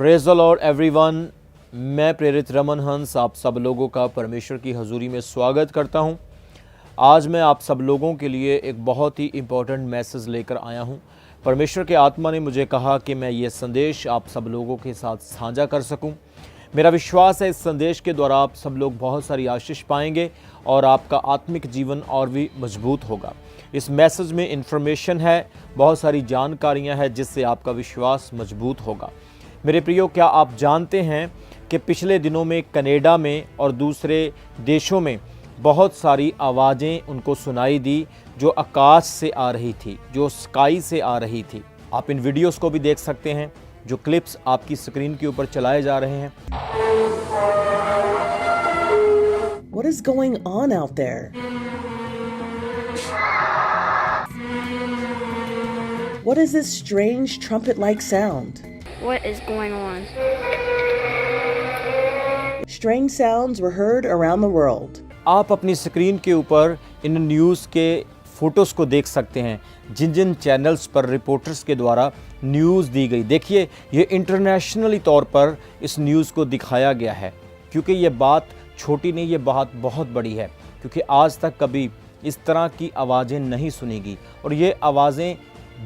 Praise the Lord everyone. मैं प्रेरित रमन हंस आप सब लोगों का परमेश्वर की हजूरी में स्वागत करता हूं। आज मैं आप सब लोगों के लिए एक बहुत ही इम्पोर्टेंट मैसेज लेकर आया हूं। परमेश्वर के आत्मा ने मुझे कहा कि मैं ये संदेश आप सब लोगों के साथ साझा कर सकूं। मेरा विश्वास है इस संदेश के द्वारा आप सब लोग बहुत सारी आशीष पाएंगे और आपका आत्मिक जीवन और भी मजबूत होगा। इस मैसेज में इंफॉर्मेशन है, बहुत सारी जानकारियां हैं जिससे आपका विश्वास मजबूत होगा। मेरे प्रियो, क्या आप जानते हैं कि पिछले दिनों में कनाडा में और दूसरे देशों में बहुत सारी आवाज़ें उनको सुनाई दी जो आकाश से आ रही थी, जो स्काई से आ रही थी। आप इन वीडियोस को भी देख सकते हैं जो क्लिप्स आपकी स्क्रीन के ऊपर चलाए जा रहे हैं। What is going on out there? What is this strange trumpet-like sound? What is going on? Strange sounds were heard around the world. आप अपनी स्क्रीन के ऊपर इन न्यूज़ के फ़ोटोज़ को देख सकते हैं जिन जिन चैनल्स पर रिपोर्टर्स के द्वारा न्यूज़ दी गई। देखिए, ये इंटरनेशनली तौर पर इस न्यूज़ को दिखाया गया है, क्योंकि ये बात छोटी नहीं, ये बात बहुत बड़ी है, क्योंकि आज तक कभी इस तरह की आवाज़ें नहीं सुनीगी। और ये आवाज़ें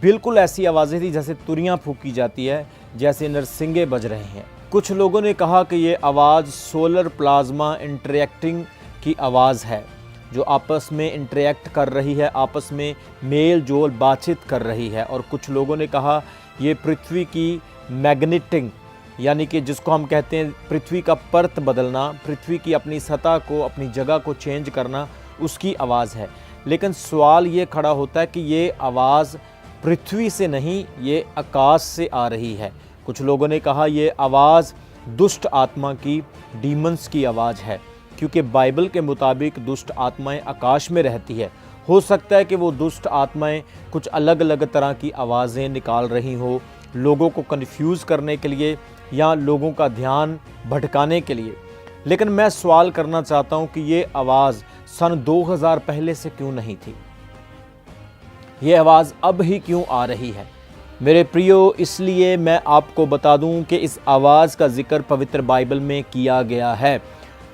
बिल्कुल ऐसी आवाज़ें थी जैसे तुरियां फूकी जाती है, जैसे नरसिंगे बज रहे हैं। कुछ लोगों ने कहा कि ये आवाज़ सोलर प्लाज्मा इंटरैक्टिंग की आवाज़ है, जो आपस में इंटरैक्ट कर रही है, आपस में मेल जोल बातचीत कर रही है। और कुछ लोगों ने कहा ये पृथ्वी की मैग्नेटिंग, यानी कि जिसको हम कहते हैं पृथ्वी का परत बदलना, पृथ्वी की अपनी सतह को, अपनी जगह को चेंज करना, उसकी आवाज़ है। लेकिन सवाल ये खड़ा होता है कि ये आवाज़ पृथ्वी से नहीं, ये आकाश से आ रही है। कुछ लोगों ने कहा ये आवाज़ दुष्ट आत्मा की, डीमंस की आवाज़ है, क्योंकि बाइबल के मुताबिक दुष्ट आत्माएं आकाश में रहती है। हो सकता है कि वो दुष्ट आत्माएं कुछ अलग अलग तरह की आवाज़ें निकाल रही हो, लोगों को कन्फ्यूज़ करने के लिए या लोगों का ध्यान भटकाने के लिए। लेकिन मैं सवाल करना चाहता हूं कि ये आवाज़ सन 2000 पहले से क्यों नहीं थी? ये आवाज़ अब ही क्यों आ रही है? मेरे प्रियो, इसलिए मैं आपको बता दूं कि इस आवाज़ का जिक्र पवित्र बाइबल में किया गया है।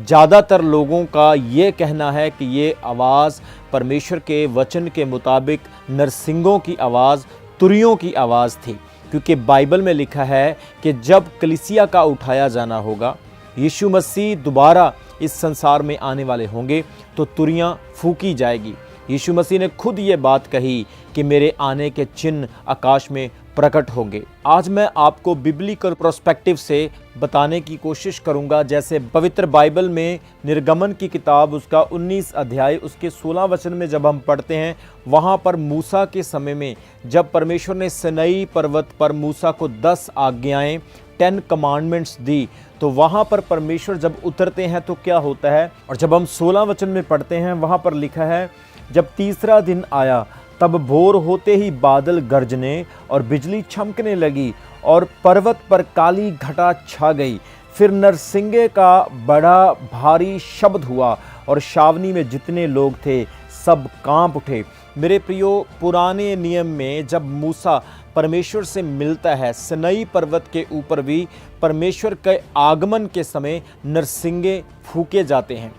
ज़्यादातर लोगों का ये कहना है कि ये आवाज़ परमेश्वर के वचन के मुताबिक नरसिंगों की आवाज़, तुरियों की आवाज़ थी, क्योंकि बाइबल में लिखा है कि जब कलीसिया का उठाया जाना होगा, यीशु मसीह दोबारा इस संसार में आने वाले होंगे, तो तुरियां फूकी जाएगी। यीशु मसीह ने खुद ये बात कही कि मेरे आने के चिन्ह आकाश में प्रकट होंगे। आज मैं आपको बिब्लिकल पर्सपेक्टिव से बताने की कोशिश करूंगा। जैसे पवित्र बाइबल में निर्गमन की किताब उसका 19 अध्याय उसके 16 वचन में जब हम पढ़ते हैं, वहाँ पर मूसा के समय में जब परमेश्वर ने सिनाई पर्वत पर मूसा को 10 आज्ञाएं, 10 कमांडमेंट्स दी, तो वहाँ पर परमेश्वर जब उतरते हैं तो क्या होता है। और जब हम 16 वचन में पढ़ते हैं, वहाँ पर लिखा है, जब तीसरा दिन आया तब भोर होते ही बादल गरजने और बिजली चमकने लगी और पर्वत पर काली घटा छा गई। फिर नरसिंगे का बड़ा भारी शब्द हुआ और छावनी में जितने लोग थे सब कांप उठे। मेरे प्रियो, पुराने नियम में जब मूसा परमेश्वर से मिलता है, सिनाई पर्वत के ऊपर भी परमेश्वर के आगमन के समय नरसिंगे फूके जाते हैं।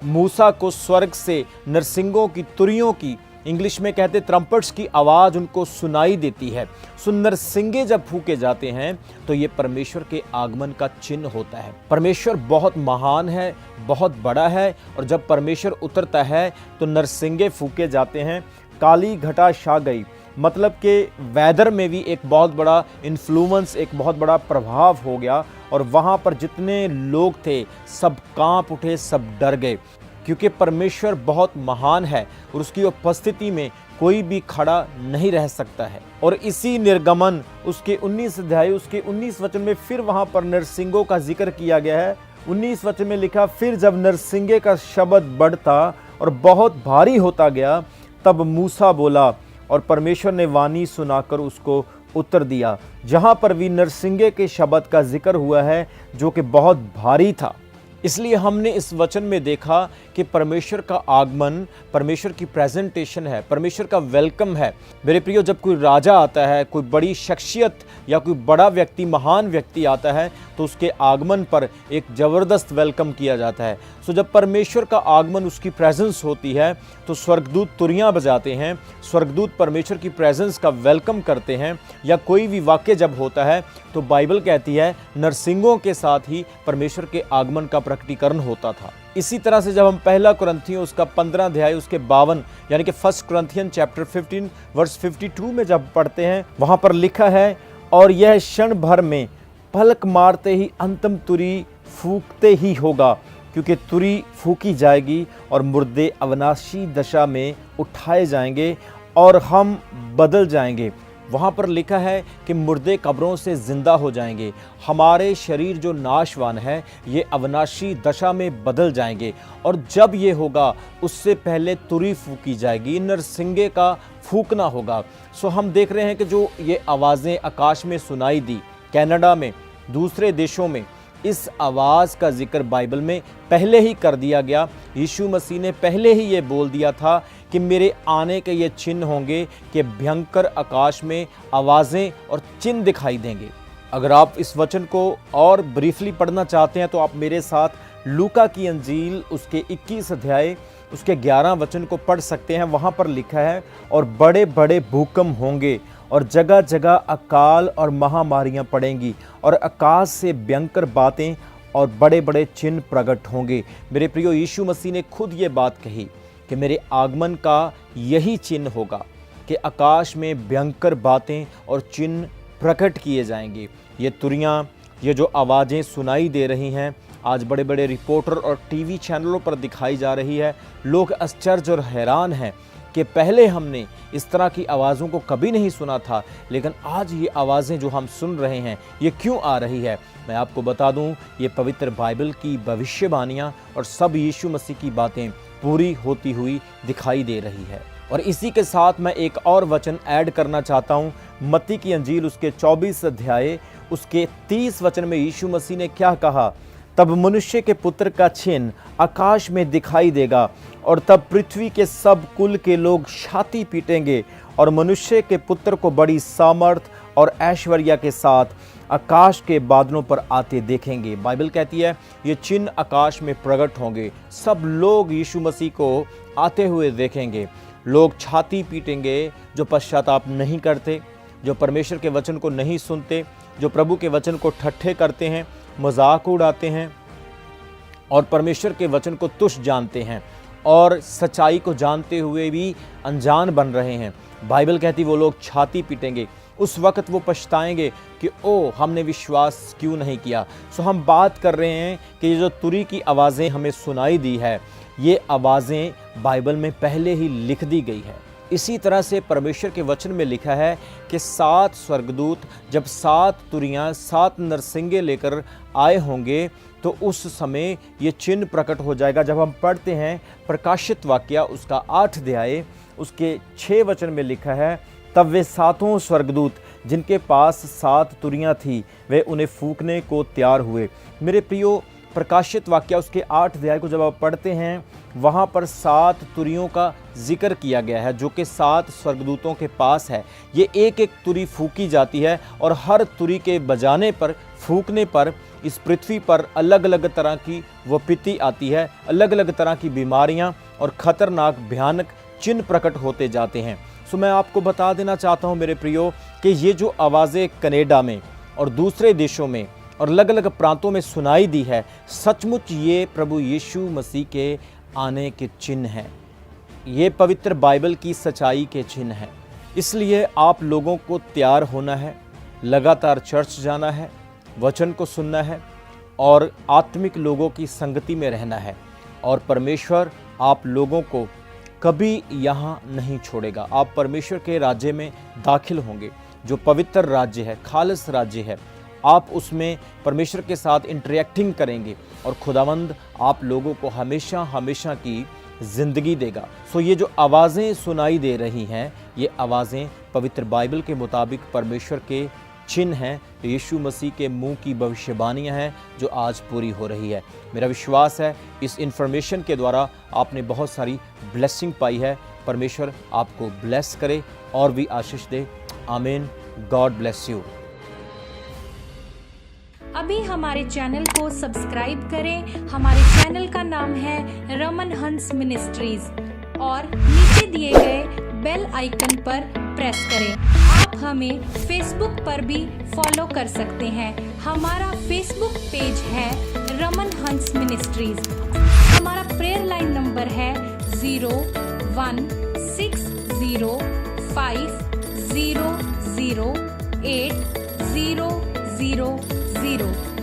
मूसा को स्वर्ग से नरसिंगों की, तुरियों की, इंग्लिश में कहते ट्रम्पेट्स की आवाज़ उनको सुनाई देती है। सो नरसिंगे जब फूके जाते हैं तो ये परमेश्वर के आगमन का चिन्ह होता है। परमेश्वर बहुत महान है, बहुत बड़ा है, और जब परमेश्वर उतरता है तो नरसिंगे फूके जाते हैं। काली घटा छा गई, मतलब कि वेदर में भी एक बहुत बड़ा इन्फ्लुएंस, एक बहुत बड़ा प्रभाव हो गया, और वहाँ पर जितने लोग थे सब कांप उठे, सब डर गए, क्योंकि परमेश्वर बहुत महान है और उसकी उपस्थिति में कोई भी खड़ा नहीं रह सकता है। और इसी निर्गमन उसके 19 अध्याय उसके 19 वचन में फिर वहाँ पर नरसिंगों का जिक्र किया गया है। 19 वचन में लिखा, फिर जब नरसिंगे का शब्द बढ़ता और बहुत भारी होता गया, तब मूसा बोला और परमेश्वर ने वाणी सुनाकर उसको उत्तर दिया। जहाँ पर भी नरसिंगे के शब्द का जिक्र हुआ है जो कि बहुत भारी था, इसलिए हमने इस वचन में देखा कि परमेश्वर का आगमन, परमेश्वर की प्रेजेंटेशन है, परमेश्वर का वेलकम है। मेरे प्रियो, जब कोई राजा आता है, कोई बड़ी शख्सियत या कोई बड़ा व्यक्ति, महान व्यक्ति आता है, तो उसके आगमन पर एक ज़बरदस्त वेलकम किया जाता है। सो जब परमेश्वर का आगमन, उसकी प्रेजेंस होती है, तो स्वर्गदूत तुरियां बजाते हैं, स्वर्गदूत परमेश्वर की प्रेजेंस का वेलकम करते हैं। या कोई भी वाक्य जब होता है तो बाइबल कहती है नरसिंगों के साथ ही परमेश्वर के आगमन का प्रकटीकरण होता था। इसी तरह से जब हम पहला कुरिन्थियों उसका 15 अध्याय उसके 52 यानी कि 1 कुरिन्थियन चैप्टर 15 वर्स 52 में जब पढ़ते हैं, वहाँ पर लिखा है, और यह क्षण भर में पलक मारते ही अंतिम तुरी फूकते ही होगा, क्योंकि तुरी फूकी जाएगी और मुर्दे अविनाशी दशा में उठाए जाएंगे और हम बदल जाएंगे। वहाँ पर लिखा है कि मुर्दे कब्रों से जिंदा हो जाएंगे, हमारे शरीर जो नाशवान है ये अविनाशी दशा में बदल जाएंगे, और जब ये होगा उससे पहले तुरी फूकी जाएगी, नरसिंगे का फूकना होगा। सो हम देख रहे हैं कि जो ये आवाज़ें आकाश में सुनाई दी, कनाडा में, दूसरे देशों में, इस आवाज़ का जिक्र बाइबल में पहले ही कर दिया गया। यीशु मसीह ने पहले ही ये बोल दिया था कि मेरे आने के ये चिन्ह होंगे कि भयंकर आकाश में आवाज़ें और चिन्ह दिखाई देंगे। अगर आप इस वचन को और ब्रीफली पढ़ना चाहते हैं तो आप मेरे साथ लूका की अंजील उसके 21 अध्याय उसके 11 वचन को पढ़ सकते हैं। वहाँ पर लिखा है, और बड़े बड़े भूकंप होंगे और जगह जगह अकाल और महामारियां पड़ेंगी और आकाश से भयंकर बातें और बड़े बड़े चिन्ह प्रकट होंगे। मेरे प्रियो, यीशु मसीह ने खुद ये बात कही कि मेरे आगमन का यही चिन्ह होगा कि आकाश में भयंकर बातें और चिन्ह प्रकट किए जाएंगे। ये तुरियां, ये जो आवाज़ें सुनाई दे रही हैं, आज बड़े बड़े रिपोर्टर और टीवी चैनलों पर दिखाई जा रही है। लोग आश्चर्य और हैरान हैं कि पहले हमने इस तरह की आवाज़ों को कभी नहीं सुना था, लेकिन आज ये आवाज़ें जो हम सुन रहे हैं ये क्यों आ रही है। मैं आपको बता दूं, ये पवित्र बाइबल की भविष्यवाणियाँ और सब यीशु मसीह की बातें पूरी होती हुई दिखाई दे रही है। और इसी के साथ मैं एक और वचन ऐड करना चाहता हूँ। मत्ती की अंजील उसके 24 अध्याय उसके 30 वचन में यीशु मसीह ने क्या कहा, तब मनुष्य के पुत्र का चिन्ह आकाश में दिखाई देगा और तब पृथ्वी के सब कुल के लोग छाती पीटेंगे और मनुष्य के पुत्र को बड़ी सामर्थ और ऐश्वर्य के साथ आकाश के बादलों पर आते देखेंगे। बाइबल कहती है ये चिन्ह आकाश में प्रकट होंगे, सब लोग यीशु मसीह को आते हुए देखेंगे। लोग छाती पीटेंगे जो पश्चाताप नहीं करते, जो परमेश्वर के वचन को नहीं सुनते, जो प्रभु के वचन को ठट्ठे करते हैं, मजाक उड़ाते हैं और परमेश्वर के वचन को तुच्छ जानते हैं और सच्चाई को जानते हुए भी अनजान बन रहे हैं। बाइबल कहती वो लोग छाती पीटेंगे। उस वक्त वो पछताएंगे कि ओ हमने विश्वास क्यों नहीं किया। सो हम बात कर रहे हैं कि ये जो तुरी की आवाज़ें हमें सुनाई दी है, ये आवाज़ें बाइबल में पहले ही लिख दी गई है। इसी तरह से परमेश्वर के वचन में लिखा है कि 7 स्वर्गदूत जब 7 तुरियां 7 नरसिंगे लेकर आए होंगे तो उस समय ये चिन्ह प्रकट हो जाएगा। जब हम पढ़ते हैं प्रकाशित वाक्य उसका 8 अध्याय उसके 6 वचन में लिखा है, तब वे 7 स्वर्गदूत जिनके पास 7 तुरियां थी वे उन्हें फूकने को तैयार हुए। मेरे प्रियो, प्रकाशित वाक्य उसके 8 अध्याय को जब आप पढ़ते हैं वहाँ पर 7 तुरियों का जिक्र किया गया है जो कि 7 स्वर्गदूतों के पास है। ये एक एक तुरी फूकी जाती है और हर तुरी के बजाने पर, फूकने पर इस पृथ्वी पर अलग अलग तरह की विपत्ति आती है, अलग अलग तरह की बीमारियाँ और ख़तरनाक भयानक चिन्ह प्रकट होते जाते हैं। सो मैं आपको बता देना चाहता हूँ मेरे प्रियो कि ये जो आवाज़ें कनाडा में और दूसरे देशों में और अलग अलग प्रांतों में सुनाई दी है, सचमुच ये प्रभु यीशु मसीह के आने के चिन्ह हैं। ये पवित्र बाइबल की सच्चाई के चिन्ह हैं। इसलिए आप लोगों को तैयार होना है, लगातार चर्च जाना है, वचन को सुनना है और आत्मिक लोगों की संगति में रहना है, और परमेश्वर आप लोगों को कभी यहाँ नहीं छोड़ेगा। आप परमेश्वर के राज्य में दाखिल होंगे जो पवित्र राज्य है, खालिस राज्य है। आप उसमें परमेश्वर के साथ इंटरेक्टिंग करेंगे और खुदावंद आप लोगों को हमेशा हमेशा की ज़िंदगी देगा। सो ये जो आवाज़ें सुनाई दे रही हैं, ये आवाज़ें पवित्र बाइबल के मुताबिक परमेश्वर के चिन्ह हैं, तो यीशु मसीह के मुंह की भविष्यवाणियां हैं जो आज पूरी हो रही है। मेरा विश्वास है इस इन्फॉर्मेशन के द्वारा आपने बहुत सारी ब्लेसिंग पाई है। परमेश्वर आपको ब्लेस करे और भी आशीष दे। आमीन। God bless you. अभी हमारे चैनल को सब्सक्राइब करें। हमारे चैनल का नाम है रमन हंस मिनिस्ट्रीज और नीचे दिए गए बेल आइकन पर प्रेस करें। आप हमें फेसबुक पर भी फॉलो कर सकते हैं। हमारा फेसबुक पेज है रमन हंस मिनिस्ट्रीज। हमारा प्रेयर लाइन नंबर है 0160500800।